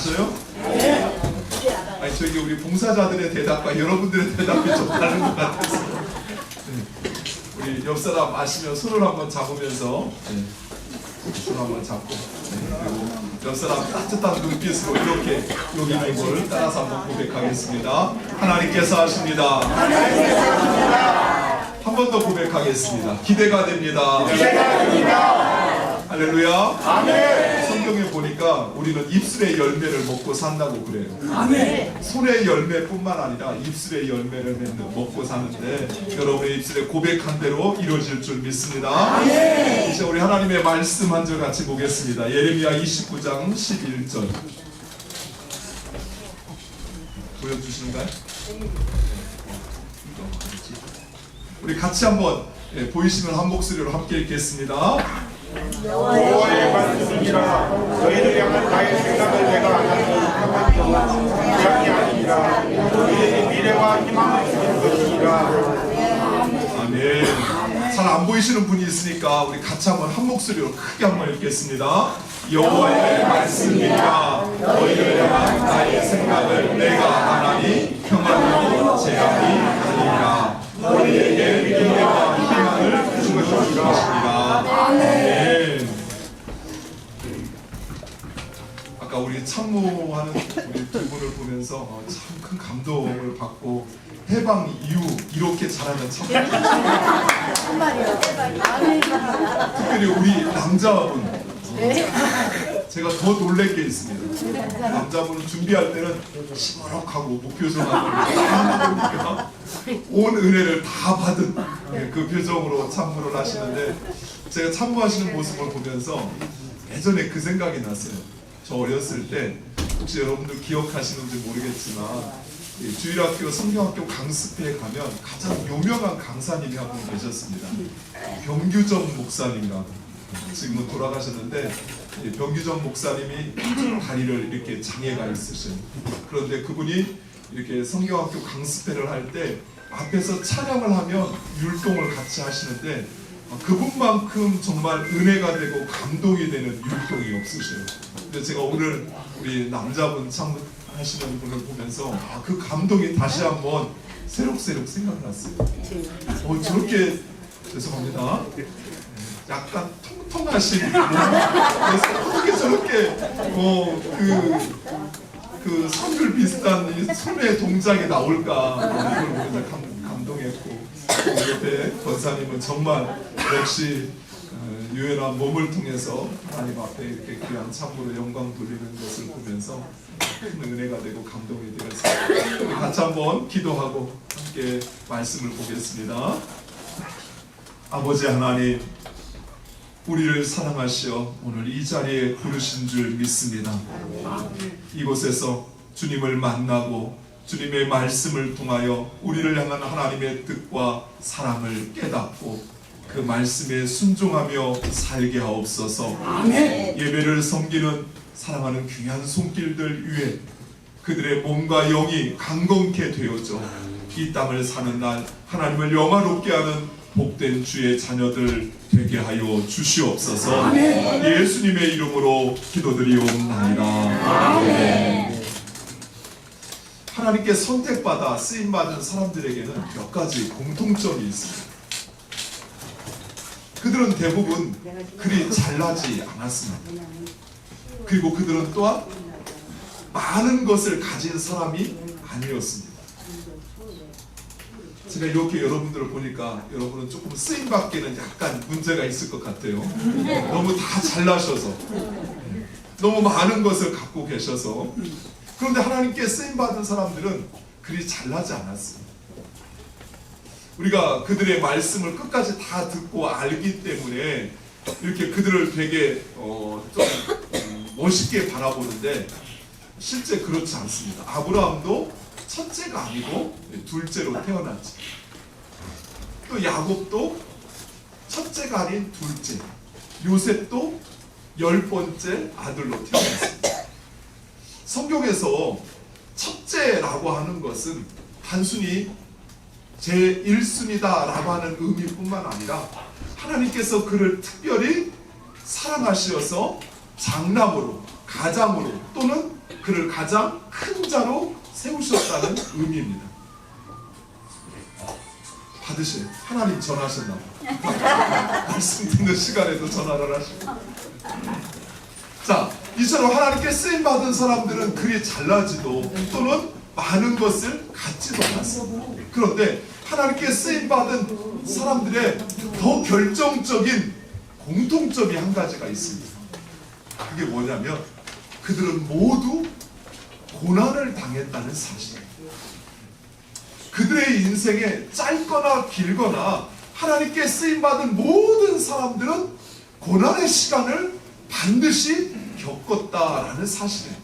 저요? 아니 저기 우리 봉사자들의 대답과 여러분들의 대답이 좀 다른 것 같아서 우리 옆 사람 아시면 손을 한번 잡으면서 손을 한번 잡고 그리고 옆 사람 따뜻한 눈빛으로 이렇게 여기 있는 거를 따라서 한번 고백하겠습니다. 하나님께서 하십니다. 한 번 더 고백하겠습니다. 기대가 됩니다. 할렐루야. 아멘. 성경에 보니까 우리는 입술의 열매를 먹고 산다고 그래요. 아멘. 손의 열매뿐만 아니라 입술의 열매를 먹고 사는데 여러분의 입술에 고백한 대로 이루어질 줄 믿습니다. 아멘. 이제 우리 하나님의 말씀 한 절 같이 보겠습니다. 예레미야 29장 11절 보여주시는가요? 우리 같이 한번 보이시는 한 목소리로 함께 읽겠습니다. 여호와의 말씀이라. 너희를 향한 나의 생각을 내가 아나니 평안과 불안이 아니라 너희에게 미래와 희망을 주는 것이니라. 아멘. 잘 안 보이시는 분이 있으니까 우리 같이 한번 한 목소리로 크게 한번 읽겠습니다. 여호와의 말씀이라. 너희를 향한 나의 생각을 내가 아나니 평안과 재앙이 아니라 너희에게 미래와 희망을 주는 것이니라. 아멘. 아까 우리 참모하는 우리 두 분을 보면서 참 큰 감동을 받고 해방 이후 이렇게 잘하는 참모. 특별히 우리 남자분 제가 더 놀랄 게 있습니다. 남자분은 준비할 때는 시무룩하고 무표정하고 온 은혜를 다 받은 그 표정으로 참모를 하시는데 제가 참모하시는 모습을 보면서 예전에 그 생각이 났어요. 저 어렸을 때 혹시 여러분들 기억하시는지 모르겠지만 주일학교 성경학교 강습회에 가면 가장 유명한 강사님이 한 분 계셨습니다. 병규정 목사님이라고. 지금은 돌아가셨는데 병규정 목사님이 다리를 이렇게 장애가 있으신, 그런데 그분이 이렇게 성경학교 강습회를 할 때 앞에서 찬양을 하면 율동을 같이 하시는데 그분만큼 정말 은혜가 되고 감동이 되는 율동이 없으셔요. 근데 제가 오늘 우리 남자분 참 하시는 분을 보면서 그 감동이 다시 한번 새록새록 생각났어요. 저렇게 죄송합니다. 약간 통통하신 어떻게 저렇게 그 선율 비슷한 이 손의 동작이 나올까 이걸 보면서 감동했고 옆에 권사님은 정말 역시 유연한 몸을 통해서 하나님 앞에 이렇게 귀한 참으로 영광 돌리는 것을 보면서 큰 은혜가 되고 감동이 되었습니다. 우리 같이 한번 기도하고 함께 말씀을 보겠습니다. 아버지 하나님, 우리를 사랑하시어 오늘 이 자리에 부르신 줄 믿습니다. 이곳에서 주님을 만나고 주님의 말씀을 통하여 우리를 향한 하나님의 뜻과 사랑을 깨닫고 그 말씀에 순종하며 살게 하옵소서. 아멘. 예배를 섬기는 사랑하는 귀한 손길들 위에 그들의 몸과 영이 강건케 되어져 이 땅을 사는 날 하나님을 영화롭게 하는 복된 주의 자녀들 되게 하여 주시옵소서. 아멘. 예수님의 이름으로 기도드리옵나이다. 아멘. 하나님께 선택받아 쓰임받은 사람들에게는 몇 가지 공통점이 있습니다. 그들은 대부분 그리 잘나지 않았습니다. 그리고 그들은 또한 많은 것을 가진 사람이 아니었습니다. 제가 이렇게 여러분들을 보니까 여러분은 조금 쓰임받기는 약간 문제가 있을 것 같아요. 너무 다 잘나셔서 너무 많은 것을 갖고 계셔서. 그런데 하나님께 쓰임받은 사람들은 그리 잘나지 않았습니다. 우리가 그들의 말씀을 끝까지 다 듣고 알기 때문에 이렇게 그들을 되게 좀 멋있게 바라보는데 실제 그렇지 않습니다. 아브라함도 첫째가 아니고 둘째로 태어났지. 또 야곱도 첫째가 아닌 둘째, 요셉도 10번째 아들로 태어났습니다. 성경에서 첫째라고 하는 것은 단순히 제1순위다 라고 하는 의미뿐만 아니라 하나님께서 그를 특별히 사랑하셔서 장남으로, 가장으로 또는 그를 가장 큰 자로 세우셨다는 의미입니다. 받으세요. 하나님 전하셨나 봐. 말씀 듣는 시간에도 전화를 하시고. 자, 이처럼 하나님께 쓰임받은 사람들은 그리 잘나지도 또는 많은 것을 갖지도 않습니다. 그런데 하나님께 쓰임받은 사람들의 더 결정적인 공통점이 한 가지가 있습니다. 그게 뭐냐면 그들은 모두 고난을 당했다는 사실이에요. 그들의 인생에 짧거나 길거나 하나님께 쓰임받은 모든 사람들은 고난의 시간을 반드시 겪었다라는 사실입니다.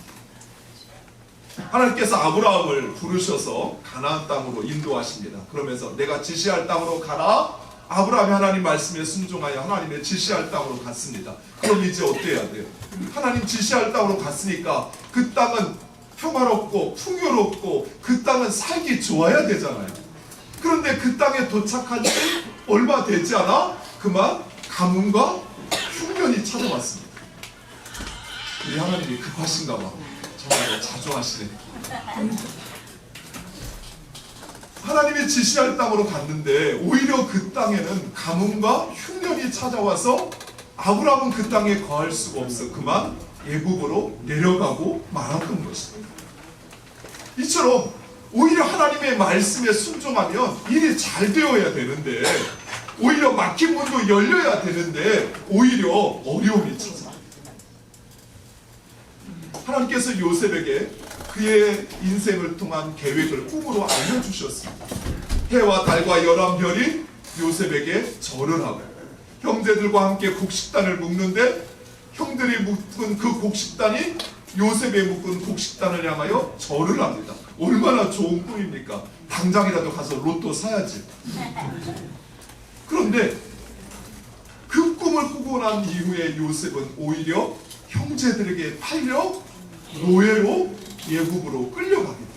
하나님께서 아브라함을 부르셔서 가나안 땅으로 인도하십니다. 그러면서 내가 지시할 땅으로 가라. 아브라함이 하나님 말씀에 순종하여 하나님의 지시할 땅으로 갔습니다. 그럼 이제 어때야 돼요? 하나님 지시할 땅으로 갔으니까 그 땅은 평화롭고 풍요롭고 그 땅은 살기 좋아야 되잖아요. 그런데 그 땅에 도착한 지 얼마 되지 않아 그만 가뭄과 흉년이 찾아왔습니다. 우리 하나님이 급하신가 봐. 정말 자주 하시네. 하나님이 지시할 땅으로 갔는데 오히려 그 땅에는 가뭄과 흉년이 찾아와서 아브라함은 그 땅에 거할 수가 없어 그만 애굽으로 내려가고 말았던 것입니다. 이처럼 오히려 하나님의 말씀에 순종하면 일이 잘 되어야 되는데 오히려 막힌 문도 열려야 되는데 오히려 어려움이 찾아와요. 하나님께서 요셉에게 그의 인생을 통한 계획을 꿈으로 알려주셨습니다. 해와 달과 11별이 요셉에게 절을 하고 형제들과 함께 곡식단을 묶는데 형들이 묶은 그 곡식단이 요셉에 묶은 곡식단을 향하여 절을 합니다. 얼마나 좋은 꿈입니까? 당장이라도 가서 로또 사야지. 그런데 그 꿈을 꾸고 난 이후에 요셉은 오히려 형제들에게 팔려 노예로 예굽으로 끌려가게 됩니다.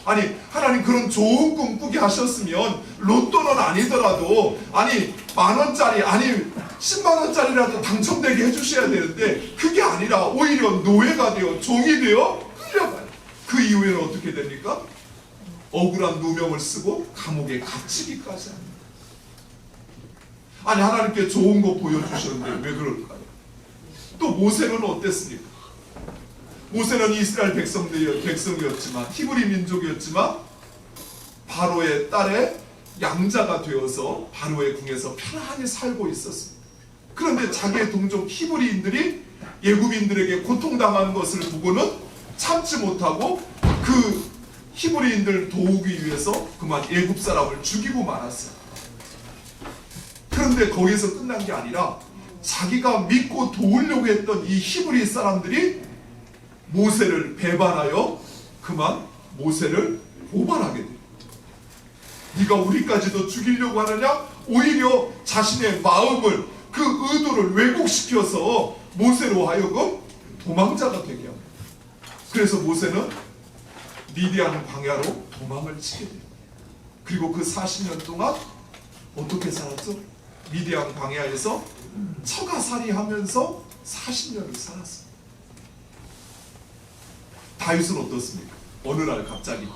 아니 하나님 그런 좋은 꿈 꾸게 하셨으면 로또는 아니더라도 아니 10,000원짜리 아니 100,000원짜리라도 당첨되게 해주셔야 되는데 그게 아니라 오히려 노예가 되어 종이 되어 끌려가요. 그 이후에는 어떻게 됩니까? 억울한 누명을 쓰고 감옥에 갇히기까지 합니다. 아니 하나님께 좋은 거 보여주셨는데 왜 그럴까요? 또 모세는 어땠습니까? 모세는 이스라엘 백성이었지만 히브리 민족이었지만 바로의 딸의 양자가 되어서 바로의 궁에서 편안히 살고 있었습니다. 그런데 자기의 동족 히브리인들이 예굽인들에게 고통당하는 것을 보고는 참지 못하고 그 히브리인들 도우기 위해서 그만 예굽 사람을 죽이고 말았어요. 그런데 거기서 끝난 게 아니라 자기가 믿고 도우려고 했던 이 히브리 사람들이 모세를 배반하여 그만 모세를 고발하게 돼요. 네가 우리까지도 죽이려고 하느냐? 오히려 자신의 마음을 그 의도를 왜곡시켜서 모세로 하여금 도망자가 되게 합니다. 그래서 모세는 미디안 광야로 도망을 치게 돼요. 그리고 그 40년 동안 어떻게 살았죠? 미디안 광야에서 처가살이 하면서 40년을 살았습니다. 다윗은 어떻습니까? 어느 날 갑자기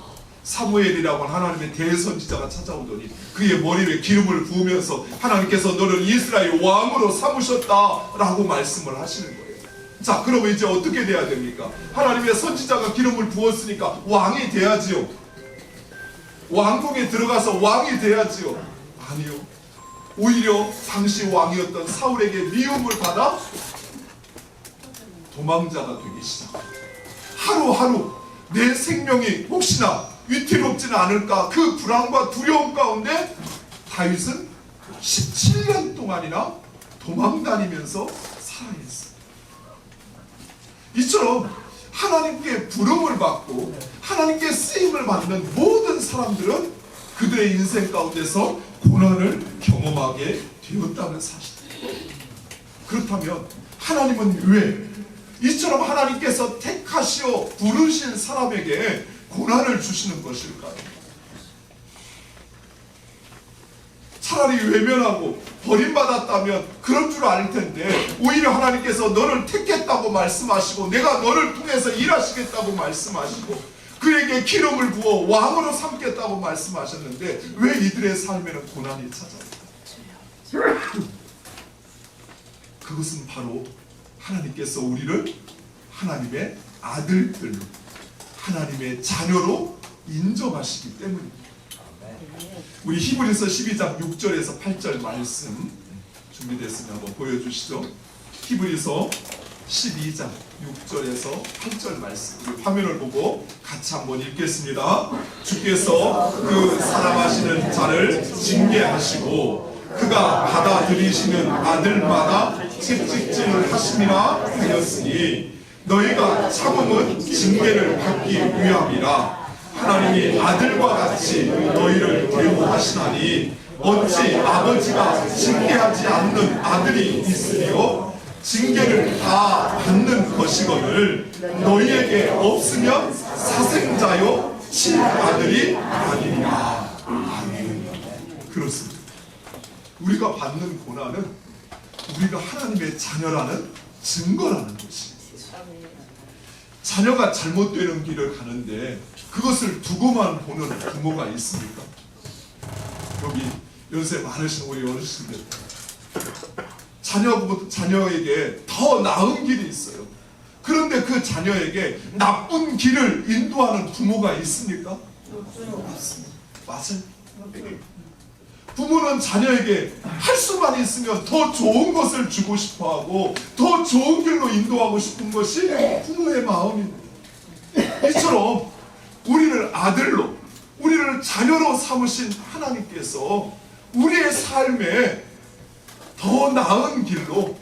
사무엘이라고 하는 하나님의 대선지자가 찾아오더니 그의 머리에 기름을 부으면서 하나님께서 너를 이스라엘 왕으로 삼으셨다라고 말씀을 하시는 거예요. 자, 그러면 이제 어떻게 돼야 됩니까? 하나님의 선지자가 기름을 부었으니까 왕이 돼야지요. 왕궁에 들어가서 왕이 돼야지요. 아니요. 오히려 당시 왕이었던 사울에게 미움을 받아 도망자가 되기 시작합니다. 하루하루 내 생명이 혹시나 위태롭지는 않을까 그 불안과 두려움 가운데 다윗은 17년 동안이나 도망다니면서 살아있어요. 이처럼 하나님께 부름을 받고 하나님께 쓰임을 받는 모든 사람들은 그들의 인생 가운데서 고난을 경험하게 되었다는 사실이에요. 그렇다면 하나님은 왜 이처럼 하나님께서 택하시어 부르신 사람에게 고난을 주시는 것일까요? 차라리 외면하고 버림받았다면 그런 줄 알 텐데, 오히려 하나님께서 너를 택했다고 말씀하시고 내가 너를 통해서 일하시겠다고 말씀하시고 그에게 기름을 부어 왕으로 삼겠다고 말씀하셨는데 왜 이들의 삶에는 고난이 찾아올까? 그것은 바로 하나님께서 우리를 하나님의 아들들로, 하나님의 자녀로 인정하시기 때문입니다. 우리 히브리서 12장 6절에서 8절 말씀 준비됐으면 한번 보여주시죠. 히브리서 12장 6절에서 8절 말씀, 우리 화면을 보고 같이 한번 읽겠습니다. 주께서 그 사랑하시는 자를 징계하시고 그가 받아들이시는 아들마다 채찍질을 하심이라 하였으니 너희가 참음은 징계를 받기 위함이라. 하나님이 아들과 같이 너희를 대우하시나니 어찌 아버지가 징계하지 않는 아들이 있으리요? 징계를 다 받는 것이거늘 너희에게 없으면 사생자요 친아들이 아니니라. 아멘. 그렇습니다. 우리가 받는 고난은 우리가 하나님의 자녀라는 증거라는 것입니다. 자녀가 잘못되는 길을 가는데 그것을 두고만 보는 부모가 있습니까? 여기 연세 많으신 우리 어르신들, 자녀에게 더 나은 길이 있어요. 그런데 그 자녀에게 나쁜 길을 인도하는 부모가 있습니까? 맞아요. 부모는 자녀에게 할 수만 있으면 더 좋은 것을 주고 싶어하고 더 좋은 길로 인도하고 싶은 것이 부모의 마음입니다. 이처럼 우리를 아들로, 우리를 자녀로 삼으신 하나님께서 우리의 삶에 더 나은 길로,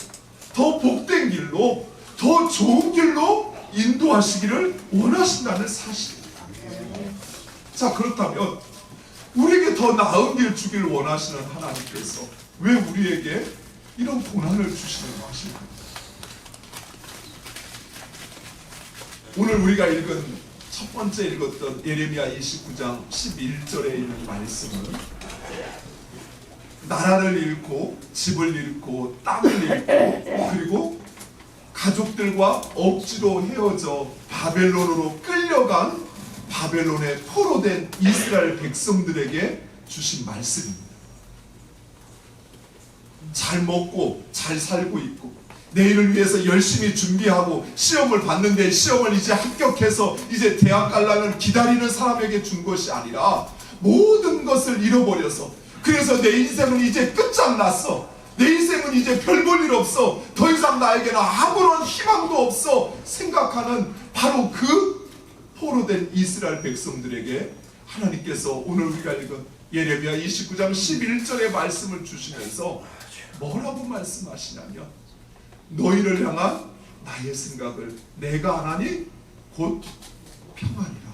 더 복된 길로, 더 좋은 길로 인도하시기를 원하신다는 사실입니다. 자, 그렇다면 우리에게 더 나은 길 주기를 원하시는 하나님께서 왜 우리에게 이런 고난을 주시는 것일까요? 오늘 우리가 읽은 첫 번째 읽었던 예레미야 29장 11절에 있는 말씀은 나라를 잃고 집을 잃고 땅을 잃고 그리고 가족들과 억지로 헤어져 바벨론으로 끌려간 바벨론에 포로된 이스라엘 백성들에게 주신 말씀입니다. 잘 먹고 잘 살고 있고 내일을 위해서 열심히 준비하고 시험을 봤는데 시험을 이제 합격해서 이제 대학 갈라면 기다리는 사람에게 준 것이 아니라 모든 것을 잃어버려서, 그래서 내 인생은 이제 끝장났어, 내 인생은 이제 별 볼 일 없어, 더 이상 나에게는 아무런 희망도 없어 생각하는 바로 그 포로된 이스라엘 백성들에게 하나님께서 오늘 우리가 읽은 예레미야 29장 11절의 말씀을 주시면서 뭐라고 말씀하시냐면 너희를 향한 나의 생각을 내가 하나니 곧 평안이라.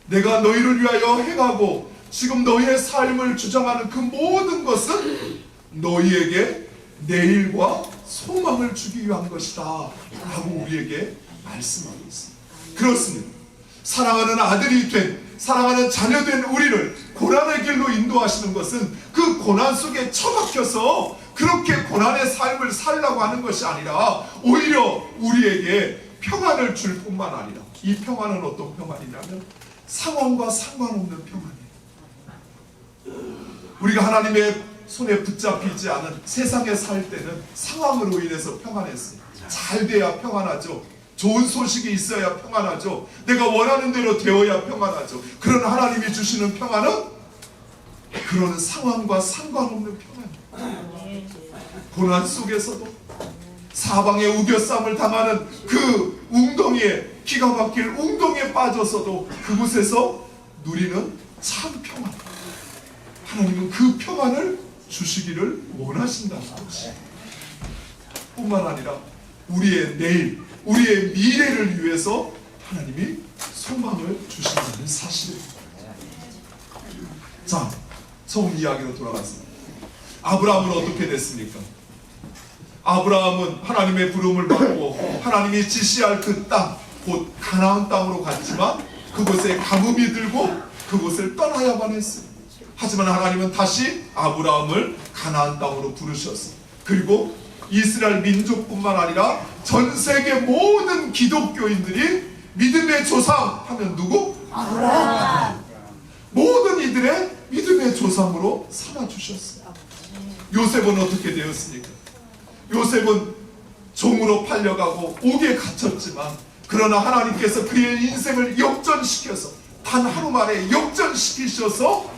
내가 너희를 위하여 행하고 지금 너희의 삶을 주장하는 그 모든 것은 너희에게 내일과 소망을 주기 위한 것이다 라고 우리에게 말씀하고 있습니다. 그렇습니다. 사랑하는 아들이 된, 사랑하는 자녀된 우리를 고난의 길로 인도하시는 것은 그 고난 속에 처박혀서 그렇게 고난의 삶을 살라고 하는 것이 아니라 오히려 우리에게 평안을 줄 뿐만 아니라, 이 평안은 어떤 평안이냐면 상황과 상관없는 평안이에요. 우리가 하나님의 손에 붙잡히지 않은 세상에 살 때는 상황으로 인해서 평안했어요. 잘 돼야 평안하죠. 좋은 소식이 있어야 평안하죠. 내가 원하는 대로 되어야 평안하죠. 그런 하나님이 주시는 평안은 그런 상황과 상관없는 평안이에요. 고난 속에서도 사방에 우겨쌈을 당하는 그 웅덩이에, 기가 막힐 웅덩이에 빠져서도 그곳에서 누리는 참 평안, 하나님은 그 평안을 주시기를 원하신다는 것입니다. 뿐만 아니라 우리의 내일, 우리의 미래를 위해서 하나님이 소망을 주신다는 사실입니다. 자, 처음 이야기로 돌아갔습니다. 아브라함은 어떻게 됐습니까? 아브라함은 하나님의 부름을 받고 하나님이 지시할 그 땅, 곧 가나안 땅으로 갔지만 그곳에 가뭄이 들고 그곳을 떠나야만 했습니다. 하지만 하나님은 다시 아브라함을 가나안 땅으로 부르셨어요. 그리고 이스라엘 민족뿐만 아니라 전 세계 모든 기독교인들이 믿음의 조상 하면 누구? 아브라함. 모든 이들의 믿음의 조상으로 삼아주셨어요. 요셉은 어떻게 되었습니까? 요셉은 종으로 팔려가고 옥에 갇혔지만 그러나 하나님께서 그의 인생을 역전시켜서 단 하루 만에 역전시키셔서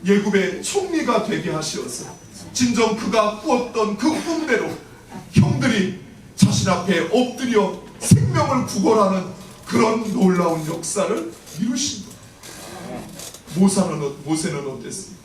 예굽의 총리가 되게 하시었어요. 진정 그가 꾸었던 그 꿈대로 형들이 자신 앞에 엎드려 생명을 구걸하는 그런 놀라운 역사를 이루신 거예요. 모세는 어땠습니까?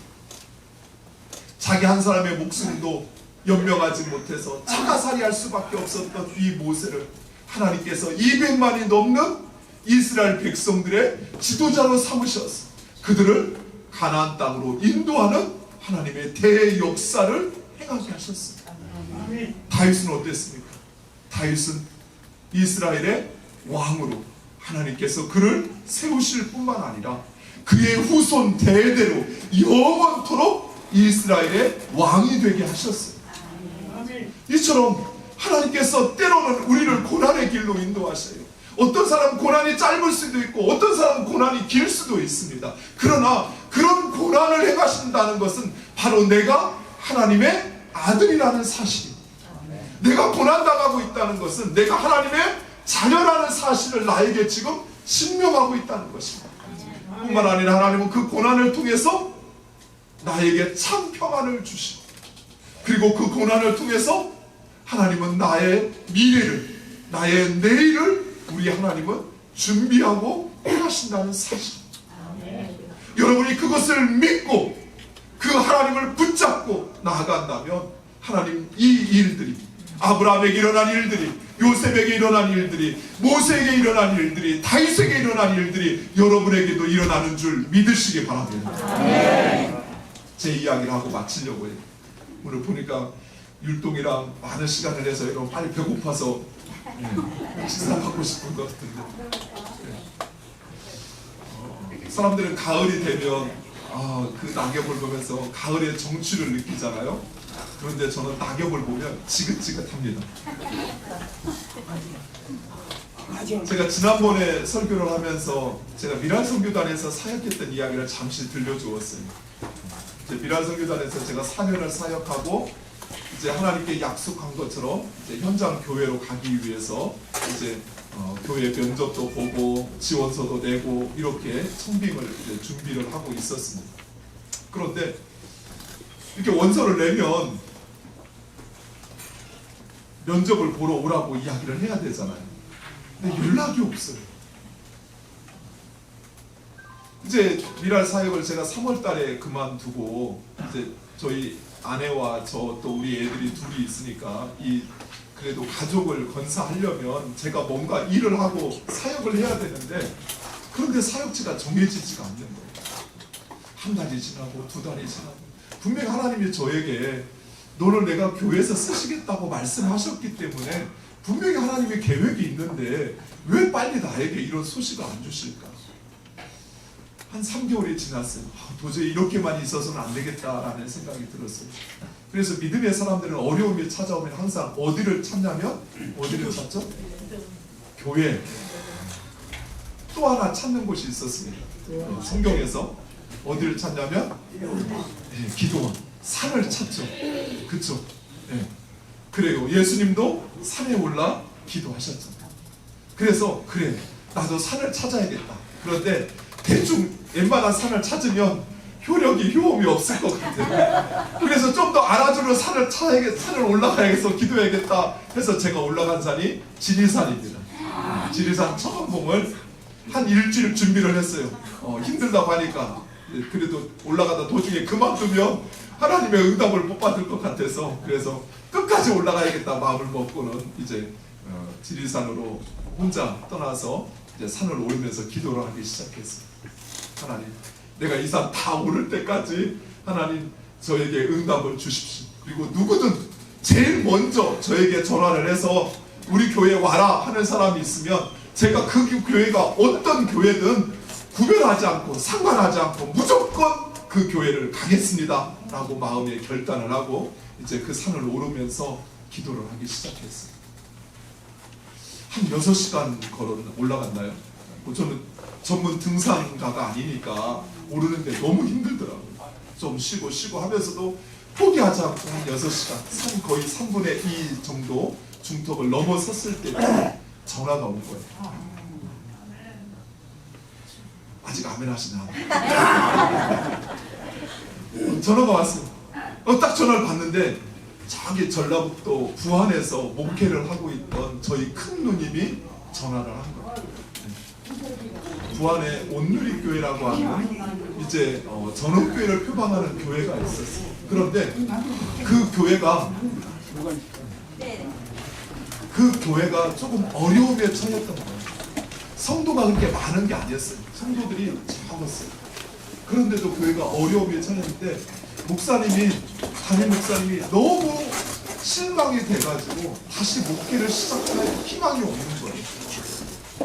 자기 한 사람의 목숨도 연명하지 못해서 차가살이할 수밖에 없었던 이 모세를 하나님께서 200만이 넘는 이스라엘 백성들의 지도자로 삼으셔서 그들을 가나안 땅으로 인도하는 하나님의 대역사를 행하게 하셨어요. 다윗은 어땠습니까? 다윗은 이스라엘의 왕으로 하나님께서 그를 세우실 뿐만 아니라 그의 후손 대대로 영원토록 이스라엘의 왕이 되게 하셨어요. 이처럼 하나님께서 때로는 우리를 고난의 길로 인도하셔요. 어떤 사람은 고난이 짧을 수도 있고 어떤 사람은 고난이 길 수도 있습니다. 그러나 그런 고난을 행하신다는 것은 바로 내가 하나님의 아들이라는 사실입니다. 내가 고난당하고 있다는 것은 내가 하나님의 자녀라는 사실을 나에게 지금 신명하고 있다는 것입니다. 뿐만 아니라 하나님은 그 고난을 통해서 나에게 참 평안을 주시고 그리고 그 고난을 통해서 하나님은 나의 미래를 나의 내일을 우리 하나님은 준비하고 행하신다는 사실. 여러분이 그것을 믿고 그 하나님을 붙잡고 나아간다면 하나님 이 일들이 아브라함에게 일어난 일들이 요셉에게 일어난 일들이 모세에게 일어난 일들이 다윗에게 일어난 일들이 여러분에게도 일어나는 줄 믿으시기 바랍니다. 제 이야기를 하고 마치려고 해요. 오늘 보니까 율동이랑 많은 시간을 내서 여러분 빨리 배고파서 식사하고 싶은 것 같은데 사람들은 가을이 되면 그 낙엽을 보면서 가을의 정취를 느끼잖아요. 그런데 저는 낙엽을 보면 지긋지긋합니다. 제가 지난번에 설교를 하면서 제가 미랄 선교단에서 사역했던 이야기를 잠시 들려주었어요. 이제 미랄 선교단에서 제가 4년을 사역하고 이제 하나님께 약속한 것처럼 이제 현장 교회로 가기 위해서 이제 교회 면접도 보고 지원서도 내고 이렇게 청빙을 이제 준비를 하고 있었습니다. 그런데 이렇게 원서를 내면 면접을 보러 오라고 이야기를 해야 되잖아요. 근데 연락이 없어요. 이제 미랄 사역을 제가 3월 달에 그만두고 이제 저희 아내와 저 또 우리 애들이 둘이 있으니까 그래도 가족을 건사하려면 제가 뭔가 일을 하고 사역을 해야 되는데 그런데 사역지가 정해지지가 않는 거예요. 한 달이 지나고 두 달이 지나고 분명히 하나님이 저에게 너를 내가 교회에서 쓰시겠다고 말씀하셨기 때문에 분명히 하나님의 계획이 있는데 왜 빨리 나에게 이런 소식을 안 주실까? 한 3개월이 지났어요. 도저히 이렇게만 있어서는 안 되겠다라는 생각이 들었어요. 그래서 믿음의 사람들은 어려움이 찾아오면 항상 어디를 찾냐면 어디를 찾죠? 교회. 또 하나 찾는 곳이 있었습니다. 성경에서 어디를 찾냐면 기도원. 산을 찾죠. 그렇죠? 그래요. 예수님도 산에 올라 기도하셨잖아요. 그래서 그래 나도 산을 찾아야겠다. 그런데 대충 웬만한 산을 찾으면 효험이 없을 것 같아요. 그래서 좀 더 알아주는 산을 산을 올라가야겠어, 기도해야겠다 해서 제가 올라간 산이 지리산입니다. 지리산 처음봉을 한 일주일 준비를 했어요. 힘들다고 하니까 그래도 올라가다 도중에 그만두면 하나님의 응답을 못 받을 것 같아서 그래서 끝까지 올라가야겠다 마음을 먹고는 이제 지리산으로 혼자 떠나서 이제 산을 오르면서 기도를 하기 시작했어요. 하나님, 내가 이 산 다 오를 때까지 하나님 저에게 응답을 주십시오. 그리고 누구든 제일 먼저 저에게 전화를 해서 우리 교회 와라 하는 사람이 있으면 제가 그 교회가 어떤 교회든 구별하지 않고 상관하지 않고 무조건 그 교회를 가겠습니다 라고 마음에 결단을 하고 이제 그 산을 오르면서 기도를 하기 시작했어요. 한 6시간 걸어 올라갔나요? 저는 전문 등산가가 아니니까 오르는데 너무 힘들더라고요. 좀 쉬고 하면서도 포기하지 않고 한 6시간, 거의 3분의 2 정도 중턱을 넘어섰을 때 전화가 온 거예요. 아직 아멘 하시나? 전화가 왔어요. 딱 전화를 받는데 저기 전라북도 부안에서 목회를 하고 있던 저희 큰 누님이 전화를 한 거예요. 부안에 온누리교회라고 하는 이제 전업교회를 표방하는 교회가 있었어요. 그런데 그 교회가 조금 어려움에 처했던 거예요. 성도가 그렇게 많은 게 아니었어요. 성도들이 적었어요. 그런데도 교회가 어려움에 처했는데 담임 목사님이 너무 실망이 돼가지고 다시 목회를 시작할 희망이 없는 거예요.